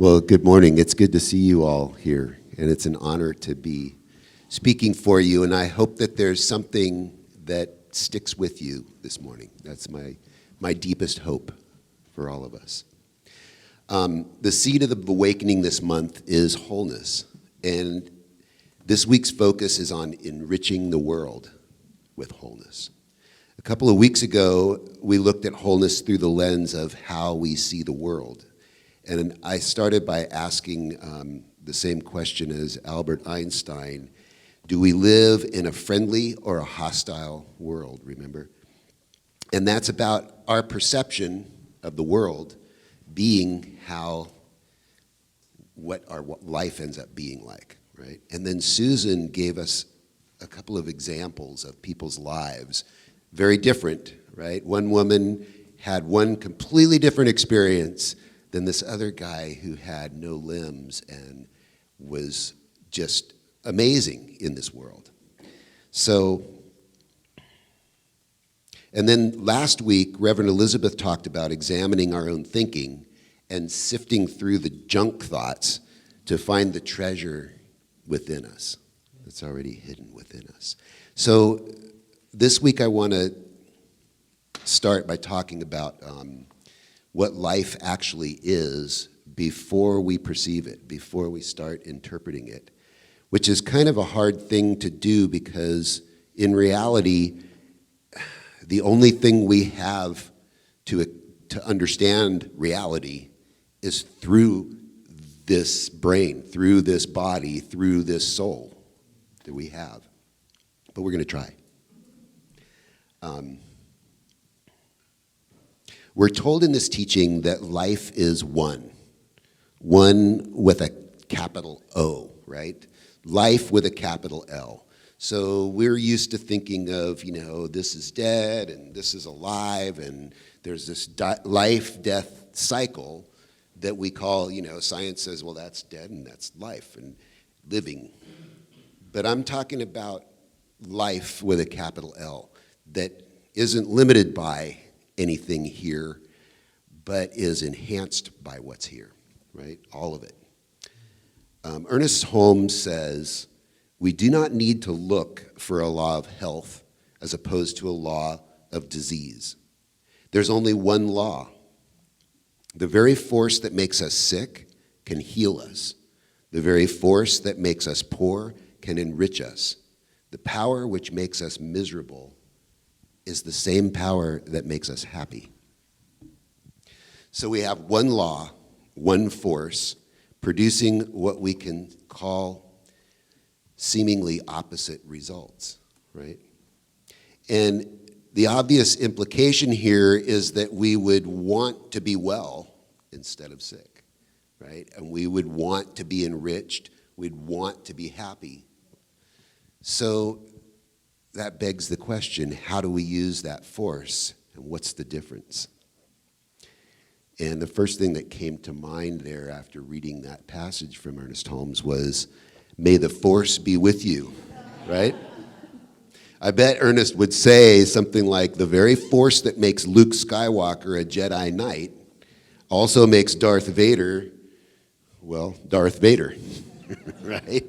Well, good morning. It's good to see you all here, and it's an honor to be speaking for you, and I hope that there's something that sticks with you this morning. That's my deepest hope for all of us. The seed of the awakening this month is wholeness, and this week's focus is on enriching the world with wholeness. A couple of weeks ago, we looked at wholeness through the lens of how we see the world. And I started by asking the same question as Albert Einstein. Do we live in a friendly or a hostile world, remember? And that's about our perception of the world being what our life ends up being like, right? And then Susan gave us a couple of examples of people's lives, very different, right? One woman had one completely different experience than this other guy who had no limbs and was just amazing in this world. So, and then last week, Reverend Elizabeth talked about examining our own thinking and sifting through the junk thoughts to find the treasure within us that's already hidden within us. So this week I want to start by talking about what life actually is before we perceive it, before we start interpreting it, which is kind of a hard thing to do because in reality, the only thing we have to understand reality is through this brain, through this body, through this soul that we have. But we're going to try. We're told in this teaching that life is one with a capital O, right? Life with a capital L. So we're used to thinking of, this is dead and this is alive, and there's this life-death cycle that we call, science says, well, that's dead and that's life and living. But I'm talking about life with a capital L that isn't limited by anything here, but is enhanced by what's here, right? All of it. Ernest Holmes says, we do not need to look for a law of health as opposed to a law of disease. There's only one law. The very force that makes us sick can heal us. The very force that makes us poor can enrich us. The power which makes us miserable is the same power that makes us happy. So we have one law, one force, producing what we can call seemingly opposite results, right? And the obvious implication here is that we would want to be well instead of sick, right? And we would want to be enriched, we'd want to be happy. So that begs the question, how do we use that force, and what's the difference? And the first thing that came to mind there after reading that passage from Ernest Holmes was, may the force be with you, right? I bet Ernest would say something like, the very force that makes Luke Skywalker a Jedi Knight also makes Darth Vader, Darth Vader, right?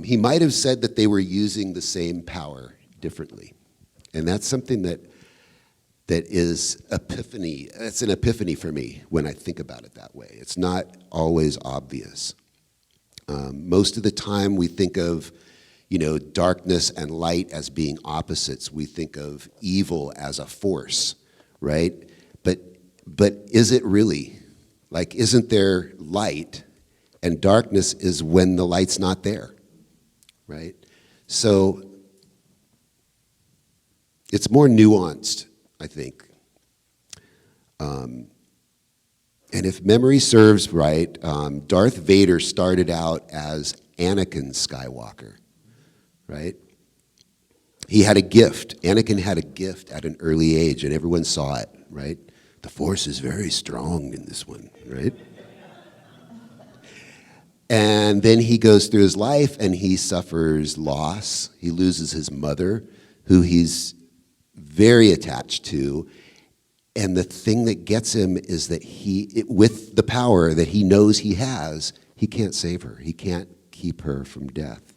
He might have said that they were using the same power differently. And that's something that is epiphany. It's an epiphany for me when I think about it that way. It's not always obvious. Most of the time we think of, darkness and light as being opposites. We think of evil as a force, right? But is it really? Like, isn't there light? And darkness is when the light's not there, right? So it's more nuanced, I think. And if memory serves right, Darth Vader started out as Anakin Skywalker, right? He had a gift. Anakin had a gift at an early age, and everyone saw it, right? The Force is very strong in this one, right? And then he goes through his life and he suffers loss. He loses his mother, who he's very attached to, And the thing that gets him is that with the power that he knows he has, he can't save her. He can't keep her from death.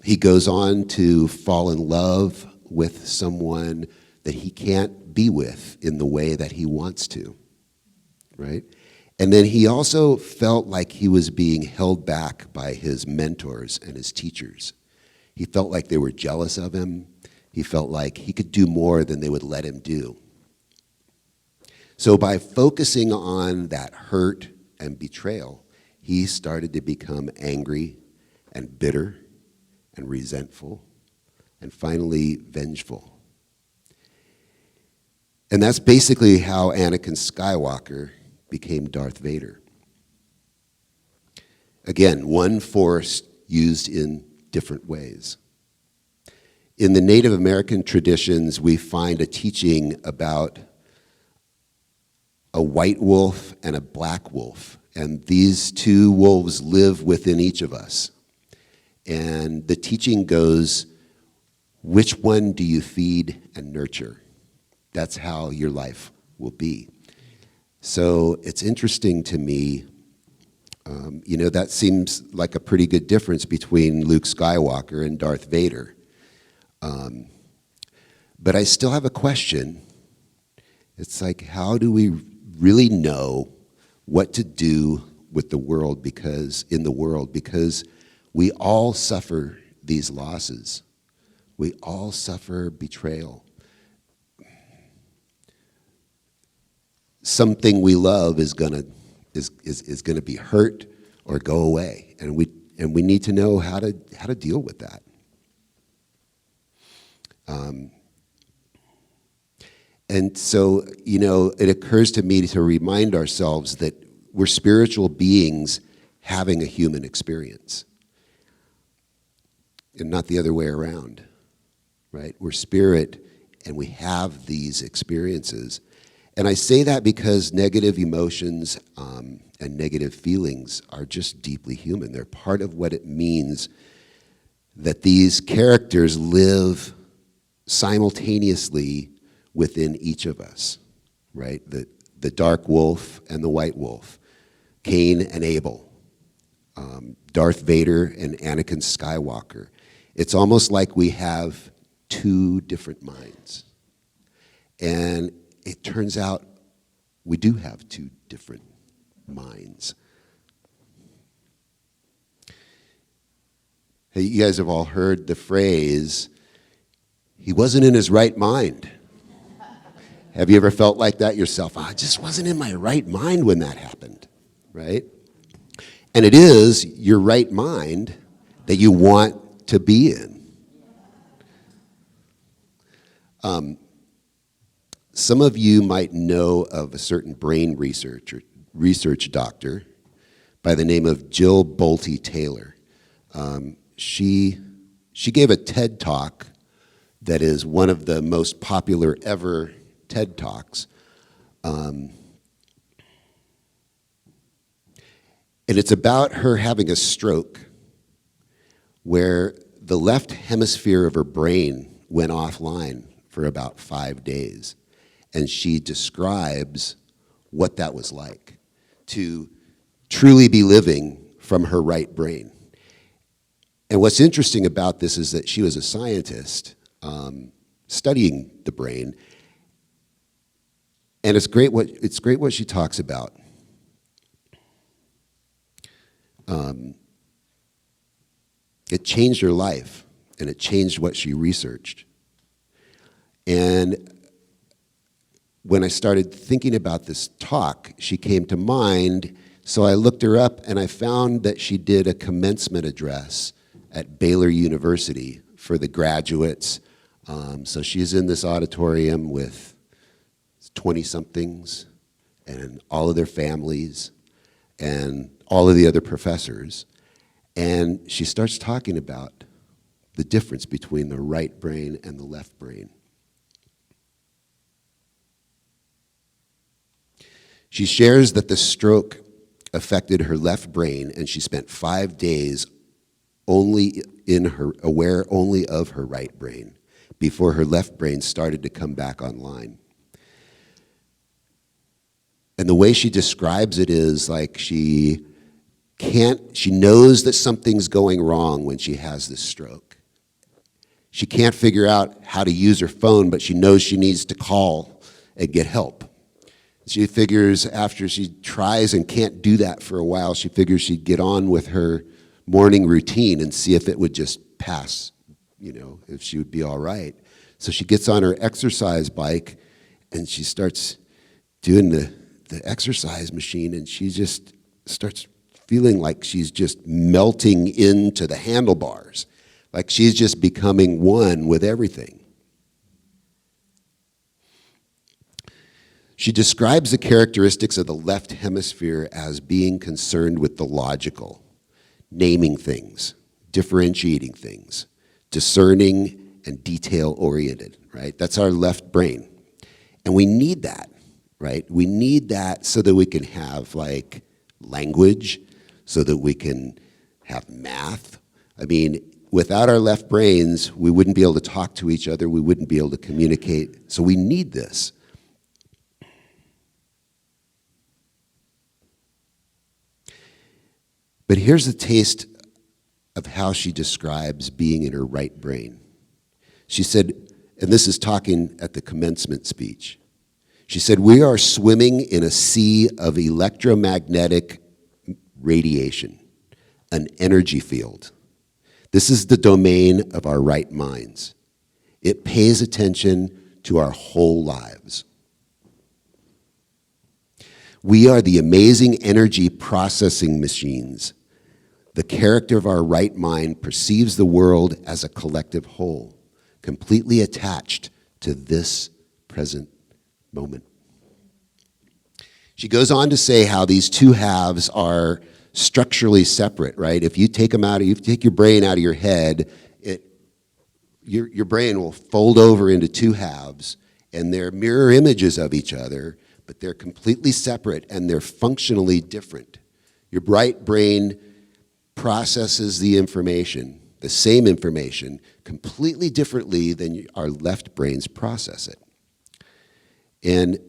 He goes on to fall in love with someone that he can't be with in the way that he wants to, right? And then he also felt like he was being held back by his mentors and his teachers. He felt like they were jealous of him. He felt like he could do more than they would let him do. So by focusing on that hurt and betrayal, he started to become angry and bitter and resentful and finally vengeful. And that's basically how Anakin Skywalker became Darth Vader. Again, one force used in different ways. In the Native American traditions, we find a teaching about a white wolf and a black wolf, and these two wolves live within each of us. And the teaching goes, which one do you feed and nurture? That's how your life will be. So it's interesting to me, that seems like a pretty good difference between Luke Skywalker and Darth Vader. But I still have a question. It's like, how do we really know what to do with the world because we all suffer these losses. We all suffer betrayal. Something we love is gonna be hurt or go away, and we need to know how to deal with that. And so, it occurs to me to remind ourselves that we're spiritual beings having a human experience, and not the other way around, right? We're spirit, and we have these experiences. And I say that because negative emotions and negative feelings are just deeply human. They're part of what it means that these characters live simultaneously within each of us, right? The dark wolf and the white wolf, Cain and Abel, Darth Vader and Anakin Skywalker. It's almost like we have two different minds. And it turns out we do have two different minds. Hey, you guys have all heard the phrase, he wasn't in his right mind. Have you ever felt like that yourself? I just wasn't in my right mind when that happened, right? And it is your right mind that you want to be in. Some of you might know of a certain brain research doctor by the name of Jill Bolte Taylor. She gave a TED Talk that is one of the most popular ever TED Talks. And it's about her having a stroke where the left hemisphere of her brain went offline for about 5 days. And she describes what that was like to truly be living from her right brain. And what's interesting about this is that she was a scientist studying the brain. And it's great what she talks about. It changed her life, and it changed what she researched. And when I started thinking about this talk, she came to mind, so I looked her up, and I found that she did a commencement address at Baylor University for the graduates. So she's in this auditorium with 20-somethings and all of their families and all of the other professors. And she starts talking about the difference between the right brain and the left brain. She shares that the stroke affected her left brain, and she spent 5 days aware only of her right brain before her left brain started to come back online. And the way she describes it is like she knows that something's going wrong when she has this stroke. She can't figure out how to use her phone, but she knows she needs to call and get help. She figures after she tries and can't do that for a while, she figures she'd get on with her morning routine and see if it would just pass, if she would be all right. So she gets on her exercise bike and she starts doing the exercise machine, and she just starts feeling like she's just melting into the handlebars, like she's just becoming one with everything. She describes the characteristics of the left hemisphere as being concerned with the logical, naming things, differentiating things, discerning and detail-oriented, right? That's our left brain. And we need that, right? We need that so that we can have like language, so that we can have math. I mean, without our left brains, we wouldn't be able to talk to each other, we wouldn't be able to communicate. So we need this. But here's the taste of how she describes being in her right brain. She said, and this is talking at the commencement speech, she said, "We are swimming in a sea of electromagnetic radiation, an energy field. This is the domain of our right minds. It pays attention to our whole lives. We are the amazing energy processing machines. The character of our right mind perceives the world as a collective whole, completely attached to this present moment." She goes on to say how these two halves are structurally separate, right? If you take your brain out of your head, your brain will fold over into two halves, and they're mirror images of each other, but they're completely separate and they're functionally different. Your right brain processes the information, the same information, completely differently than our left brains process it. And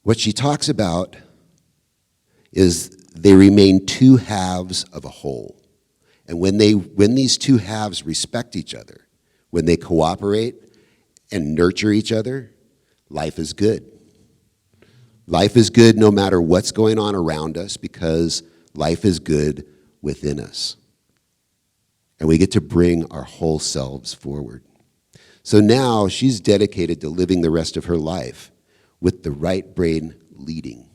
what she talks about is they remain two halves of a whole. And when these two halves respect each other, when they cooperate and nurture each other, life is good. Life is good no matter what's going on around us, because life is good within us. And we get to bring our whole selves forward. So now she's dedicated to living the rest of her life with the right brain leading,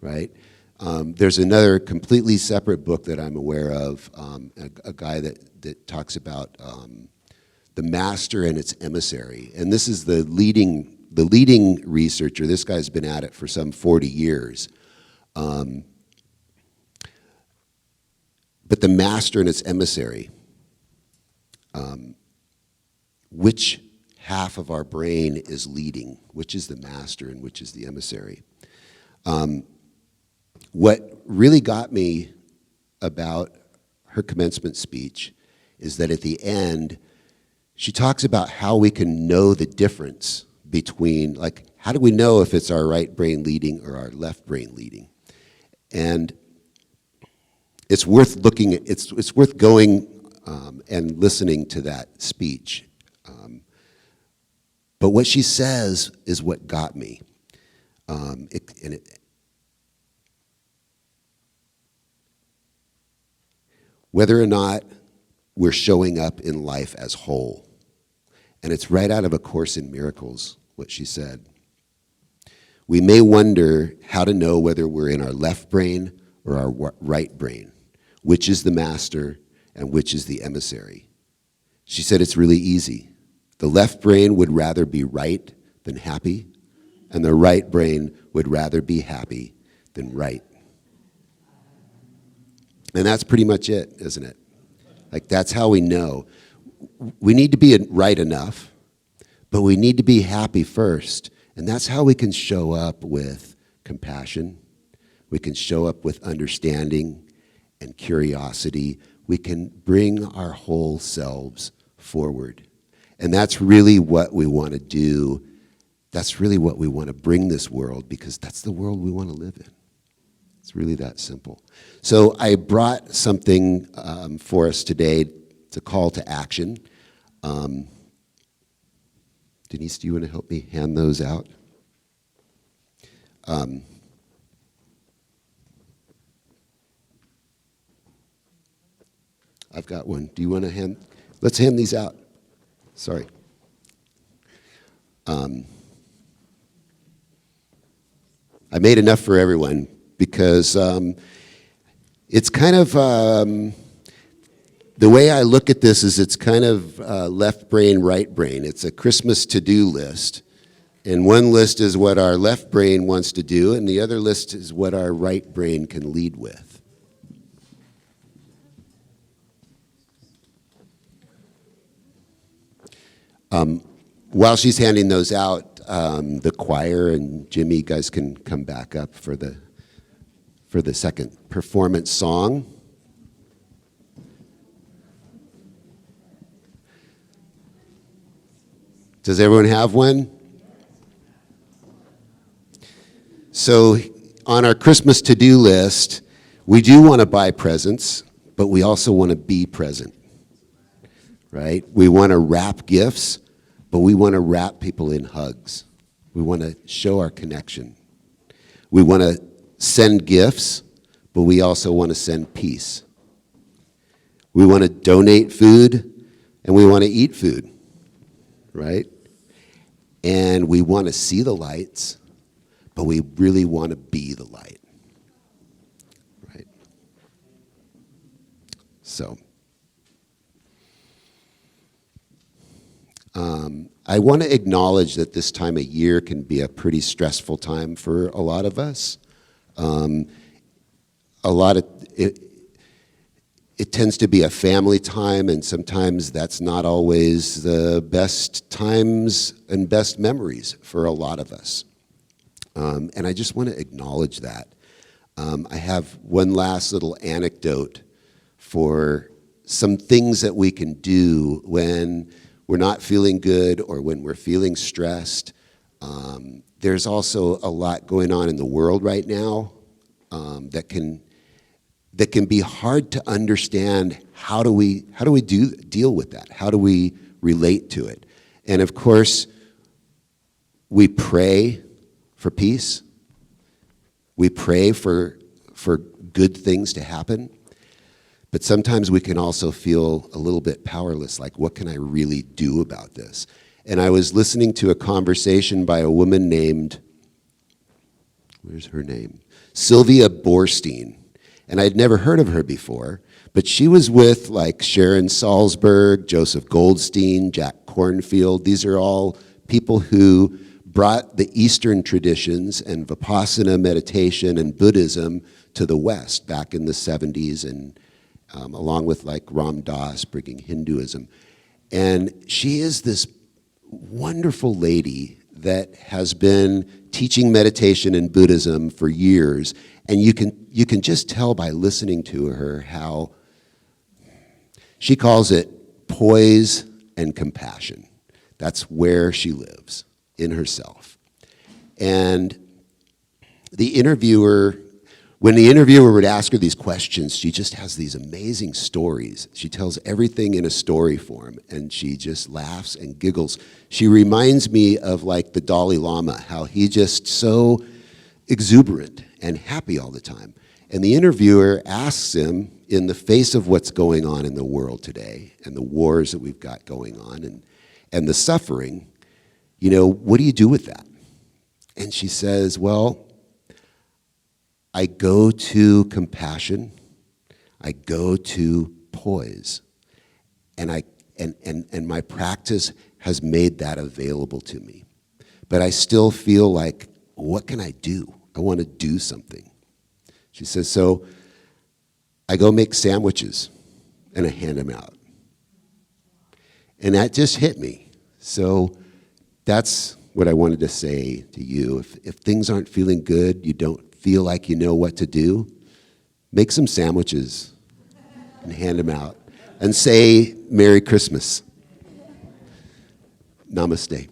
right? There's another completely separate book that I'm aware of, a guy that talks about the master and its emissary. And this is the leading researcher. This guy's been at it for some 40 years. But the master and its emissary, which half of our brain is leading, which is the master and which is the emissary. What really got me about her commencement speech is that at the end, she talks about how we can know the difference between, like, how do we know if it's our right brain leading or our left brain leading? And it's worth looking at, it's worth going and listening to that speech. But what she says is what got me. Whether or not we're showing up in life as whole. And it's right out of A Course in Miracles, what she said. We may wonder how to know whether we're in our left brain or our right brain, which is the master and which is the emissary. She said it's really easy. The left brain would rather be right than happy, and the right brain would rather be happy than right. And that's pretty much it, isn't it? Like, that's how we know. We need to be right enough, but we need to be happy first. And that's how we can show up with compassion. We can show up with understanding and curiosity. We can bring our whole selves forward. And that's really what we want to do that's really what we want to bring this world, because that's the world we want to live in. It's really that simple. So I brought something for us today. It's a call to action. Denise, do you want to help me hand those out? I've got one. Do you want to hand? Let's hand these out. Sorry. I made enough for everyone because it's kind of, the way I look at this is it's kind of left brain, right brain. It's a Christmas to-do list. And one list is what our left brain wants to do, and the other list is what our right brain can lead with. While she's handing those out, the choir and Jimmy, you guys can come back up for the second performance song. Does everyone have one? So on our Christmas to-do list, we do want to buy presents, but we also want to be present, right? We want to wrap gifts, but we want to wrap people in hugs. We want to show our connection. We want to send gifts, but we also want to send peace. We want to donate food, and we want to eat food, right? And we want to see the lights, but we really want to be the light, right? So, I want to acknowledge that this time of year can be a pretty stressful time for a lot of us. It tends to be a family time, and sometimes that's not always the best times and best memories for a lot of us. And I just want to acknowledge that. I have one last little anecdote for some things that we can do when we're not feeling good or when we're feeling stressed. There's also a lot going on in the world right now that can be hard to understand. How do we deal with that? How do we relate to it? And of course, we pray for peace. We pray for good things to happen. But sometimes we can also feel a little bit powerless, like, what can I really do about this? And I was listening to a conversation by a woman named, where's her name? Sylvia Boorstein. And I'd never heard of her before, but she was with like Sharon Salzberg, Joseph Goldstein, Jack Kornfield. These are all people who brought the Eastern traditions and Vipassana meditation and Buddhism to the West back in the 70s, and along with like Ram Dass bringing Hinduism. And she is this wonderful lady that has been teaching meditation and Buddhism for years, and you can just tell by listening to her how she calls it poise and compassion. That's where she lives, in herself. And when the interviewer would ask her these questions, she just has these amazing stories. She tells everything in a story form, and she just laughs and giggles. She reminds me of like the Dalai Lama, how he just so exuberant and happy all the time. And the interviewer asks him, in the face of what's going on in the world today, and the wars that we've got going on, and the suffering, what do you do with that? And she says, well, I go to compassion, I go to poise, and my practice has made that available to me. But I still feel like, what can I do? I want to do something. She says, so I go make sandwiches and I hand them out. And that just hit me. So that's what I wanted to say to you. If things aren't feeling good, you don't feel like you know what to do, make some sandwiches and hand them out and say Merry Christmas. Namaste.